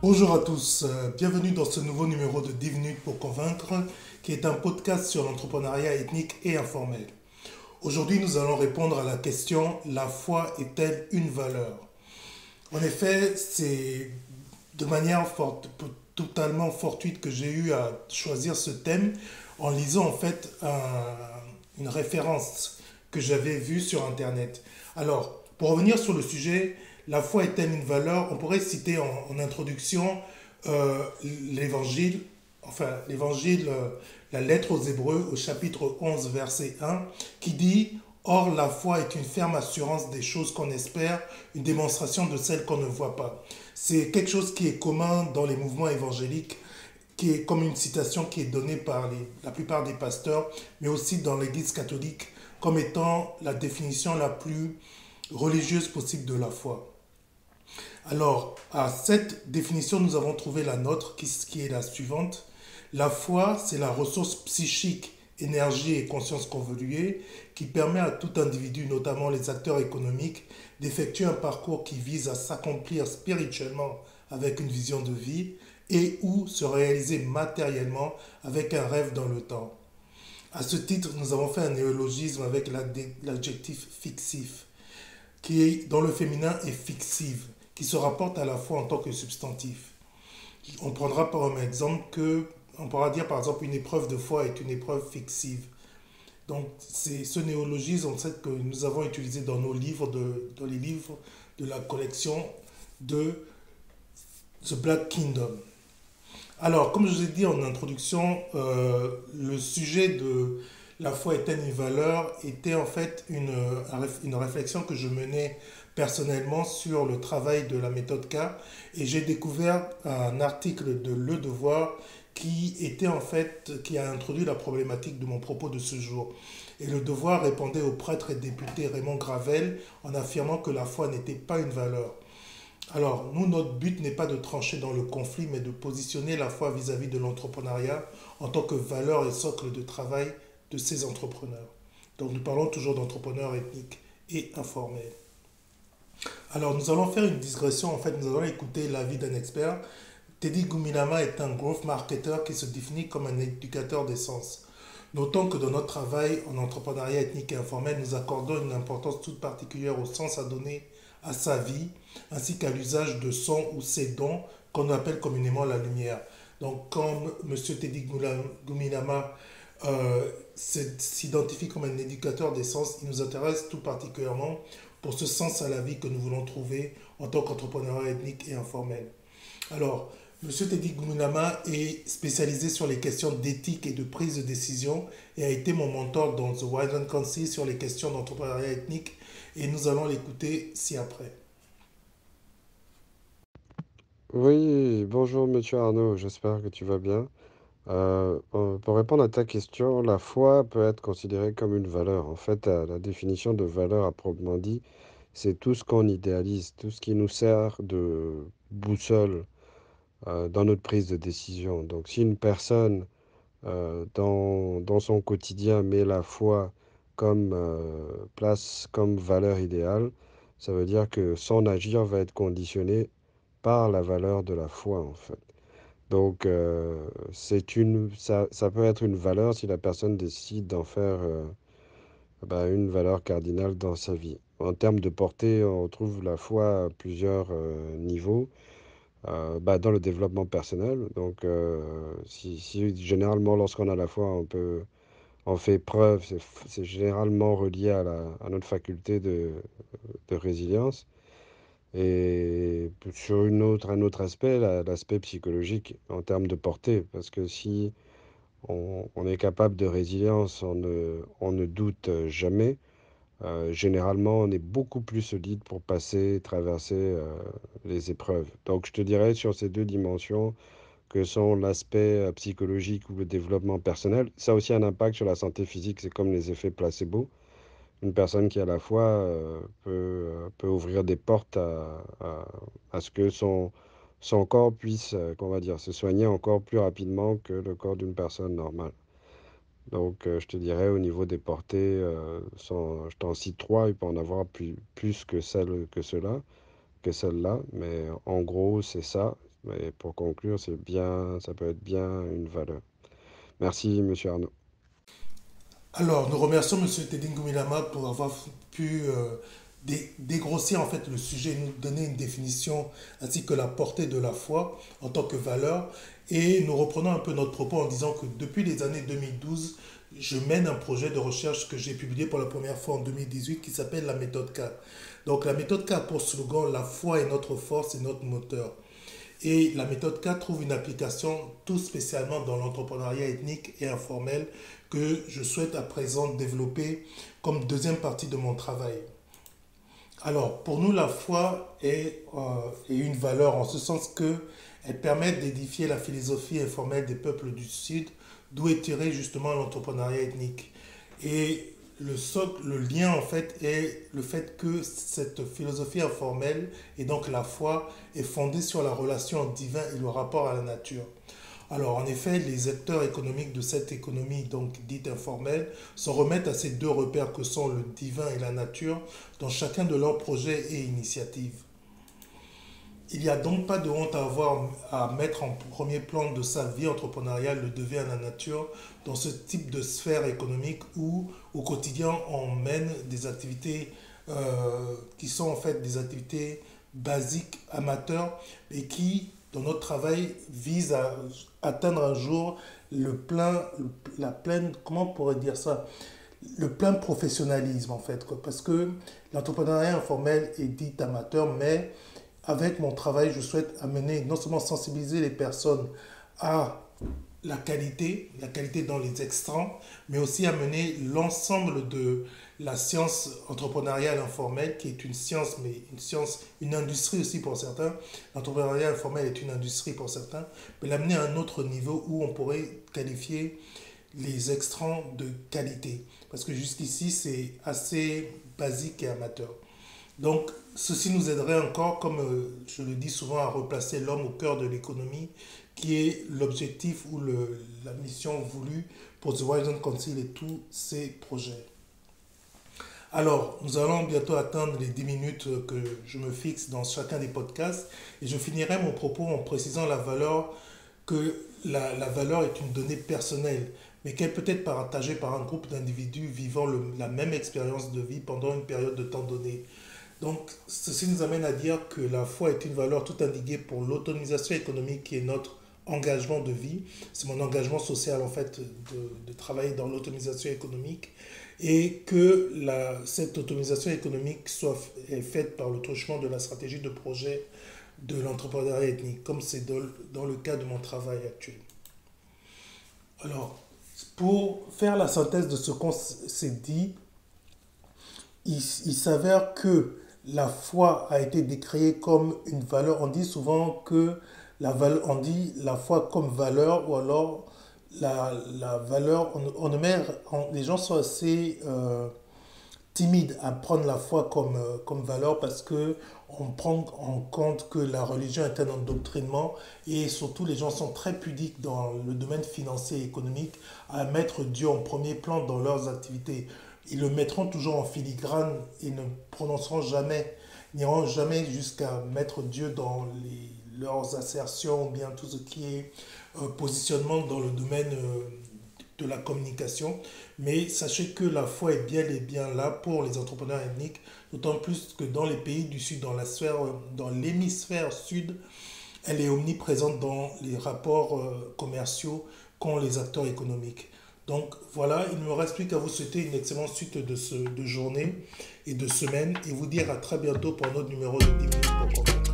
Bonjour à tous, bienvenue dans ce nouveau numéro de 10 minutes pour convaincre, qui est un podcast sur l'entrepreneuriat ethnique et informel. Aujourd'hui, nous allons répondre à la question: la foi est-elle une valeur? En effet, c'est de manière totalement fortuite que j'ai eu à choisir ce thème en lisant en fait une référence que j'avais vue sur Internet. Alors, pour revenir sur le sujet, la foi est-elle une valeur? On pourrait citer en introduction l'évangile, l'évangile, la lettre aux Hébreux au chapitre 11, verset 1, qui dit: Or, la foi est une ferme assurance des choses qu'on espère, une démonstration de celles qu'on ne voit pas. C'est quelque chose qui est commun dans les mouvements évangéliques, qui est comme une citation qui est donnée par la plupart des pasteurs, mais aussi dans l'Église catholique, comme étant la définition la plus religieuse possible de la foi. Alors, à cette définition, nous avons trouvé la nôtre, qui est la suivante. La foi, c'est la ressource psychique, énergie et conscience convoluée qui permet à tout individu, notamment les acteurs économiques, d'effectuer un parcours qui vise à s'accomplir spirituellement avec une vision de vie et ou se réaliser matériellement avec un rêve dans le temps. À ce titre, nous avons fait un néologisme avec l'adjectif fixif, qui est dans le féminin est fixive, qui se rapporte à la foi en tant que substantif. On prendra par exemple que, on pourra dire par exemple une épreuve de foi est une épreuve fixive. Donc c'est ce néologisme en fait que nous avons utilisé dans nos livres, dans les livres de la collection de The Black Kingdom. Alors, comme je vous ai dit en introduction, le sujet de la foi est-elle une valeur était en fait une réflexion que je menais personnellement sur le travail de la méthode K, et j'ai découvert un article de Le Devoir qui a introduit la problématique de mon propos de ce jour. Et Le Devoir répondait au prêtre et député Raymond Gravel en affirmant que la foi n'était pas une valeur. Alors, nous, notre but n'est pas de trancher dans le conflit, mais de positionner la foi vis-à-vis de l'entrepreneuriat en tant que valeur et socle de travail de ces entrepreneurs. Donc, nous parlons toujours d'entrepreneurs ethniques et informels. Alors, nous allons faire une digression. En fait, nous allons écouter l'avis d'un expert. Teddy Guminama est un growth marketer qui se définit comme un éducateur des sens. Notons que dans notre travail en entrepreneuriat ethnique et informel, nous accordons une importance toute particulière au sens à donner à sa vie, ainsi qu'à l'usage de son ou ses dons, qu'on appelle communément la lumière. Donc, comme M. Teddy Guminama s'identifie comme un éducateur des sens, il nous intéresse tout particulièrement pour ce sens à la vie que nous voulons trouver en tant qu'entrepreneur ethnique et informel. Alors, Monsieur Teddy Gumunama est spécialisé sur les questions d'éthique et de prise de décision et a été mon mentor dans The Wildland Council sur les questions d'entrepreneuriat ethnique, et nous allons l'écouter ci-après. Oui, bonjour Monsieur Arnaud, j'espère que tu vas bien. Pour répondre à ta question, la foi peut être considérée comme une valeur. En fait, la définition de valeur à proprement dit, c'est tout ce qu'on idéalise, tout ce qui nous sert de boussole dans notre prise de décision. Donc, si une personne dans son quotidien met la foi comme place, comme valeur idéale, ça veut dire que son agir va être conditionné par la valeur de la foi, en fait. Donc, ça peut être une valeur si la personne décide d'en faire une valeur cardinale dans sa vie. En termes de portée, on retrouve la foi à plusieurs niveaux dans le développement personnel. Donc, généralement, lorsqu'on a la foi, on fait preuve, c'est généralement relié à notre faculté de résilience. Et sur un autre aspect, l'aspect psychologique en termes de portée, parce que si on est capable de résilience, on ne doute jamais. Généralement, on est beaucoup plus solide pour passer, traverser les épreuves. Donc, je te dirais sur ces deux dimensions que sont l'aspect psychologique ou le développement personnel, ça a aussi un impact sur la santé physique, c'est comme les effets placebo. Une personne qui a la foi peut ouvrir des portes à ce que son corps puisse, qu'on va dire, se soigner encore plus rapidement que le corps d'une personne normale. Donc, je te dirais, au niveau des portées, je t'en cite trois, il peut en avoir plus que celle-là, mais en gros, c'est ça. Mais pour conclure, c'est bien, ça peut être bien une valeur. Merci, Monsieur Arnaud. Alors, nous remercions M. Teddy Ngumilama pour avoir pu dégrossir en fait le sujet, nous donner une définition ainsi que la portée de la foi en tant que valeur. Et nous reprenons un peu notre propos en disant que depuis les années 2012, je mène un projet de recherche que j'ai publié pour la première fois en 2018 qui s'appelle la méthode K. Donc la méthode K a pour slogan la foi est notre force et notre moteur. Et la méthode K trouve une application tout spécialement dans l'entrepreneuriat ethnique et informel que je souhaite à présent développer comme deuxième partie de mon travail. Alors, pour nous, la foi est une valeur en ce sens que elle permet d'édifier la philosophie informelle des peuples du Sud, d'où est tiré justement l'entrepreneuriat ethnique. Et le socle, le lien en fait est le fait que cette philosophie informelle et donc la foi est fondée sur la relation divin et le rapport à la nature. Alors en effet, les acteurs économiques de cette économie donc dite informelle s'en remettent à ces deux repères que sont le divin et la nature dans chacun de leurs projets et initiatives. Il n'y a donc pas de honte à avoir à mettre en premier plan de sa vie entrepreneuriale le devient à la nature dans ce type de sphère économique où au quotidien on mène des activités qui sont en fait des activités basiques, amateurs et qui dans notre travail visent à atteindre un jour le plein, la pleine, comment on pourrait dire ça, le plein professionnalisme en fait, quoi. Parce que l'entrepreneuriat informel est dit amateur, mais avec mon travail, je souhaite amener, non seulement sensibiliser les personnes à la qualité dans les extrants, mais aussi amener l'ensemble de la science entrepreneuriale informelle, qui est une science, mais une science, une industrie aussi pour certains. L'entrepreneuriat informel est une industrie pour certains, mais l'amener à un autre niveau où on pourrait qualifier les extrants de qualité. Parce que jusqu'ici, c'est assez basique et amateur. Donc, ceci nous aiderait encore, comme je le dis souvent, à replacer l'homme au cœur de l'économie, qui est l'objectif ou la mission voulue pour The Horizon Council et tous ses projets. Alors, nous allons bientôt atteindre les 10 minutes que je me fixe dans chacun des podcasts et je finirai mon propos en précisant la valeur que la valeur est une donnée personnelle, mais qu'elle peut être partagée par un groupe d'individus vivant la même expérience de vie pendant une période de temps donnée. Donc, ceci nous amène à dire que la foi est une valeur tout indiquée pour l'autonomisation économique qui est notre engagement de vie. C'est mon engagement social, en fait, de travailler dans l'autonomisation économique et que cette autonomisation économique est faite par le truchement de la stratégie de projet de l'entrepreneuriat ethnique, comme c'est dans le cas de mon travail actuel. Alors, pour faire la synthèse de ce qu'on s'est dit, il s'avère que la foi a été décriée comme une valeur. On dit souvent que on dit la foi comme valeur ou alors la valeur. Les gens sont assez timides à prendre la foi comme valeur parce que on prend en compte que la religion est un endoctrinement et surtout les gens sont très pudiques dans le domaine financier et économique à mettre Dieu en premier plan dans leurs activités. Ils le mettront toujours en filigrane et ne prononceront jamais, n'iront jamais jusqu'à mettre Dieu dans leurs assertions ou bien tout ce qui est positionnement dans le domaine de la communication. Mais sachez que la foi est bien et bien là pour les entrepreneurs ethniques, d'autant plus que dans les pays du Sud, dans l'hémisphère Sud, elle est omniprésente dans les rapports commerciaux qu'ont les acteurs économiques. Donc voilà, il ne me reste plus qu'à vous souhaiter une excellente suite de journée et de semaine et vous dire à très bientôt pour un autre numéro de 10 minutes pour comprendre.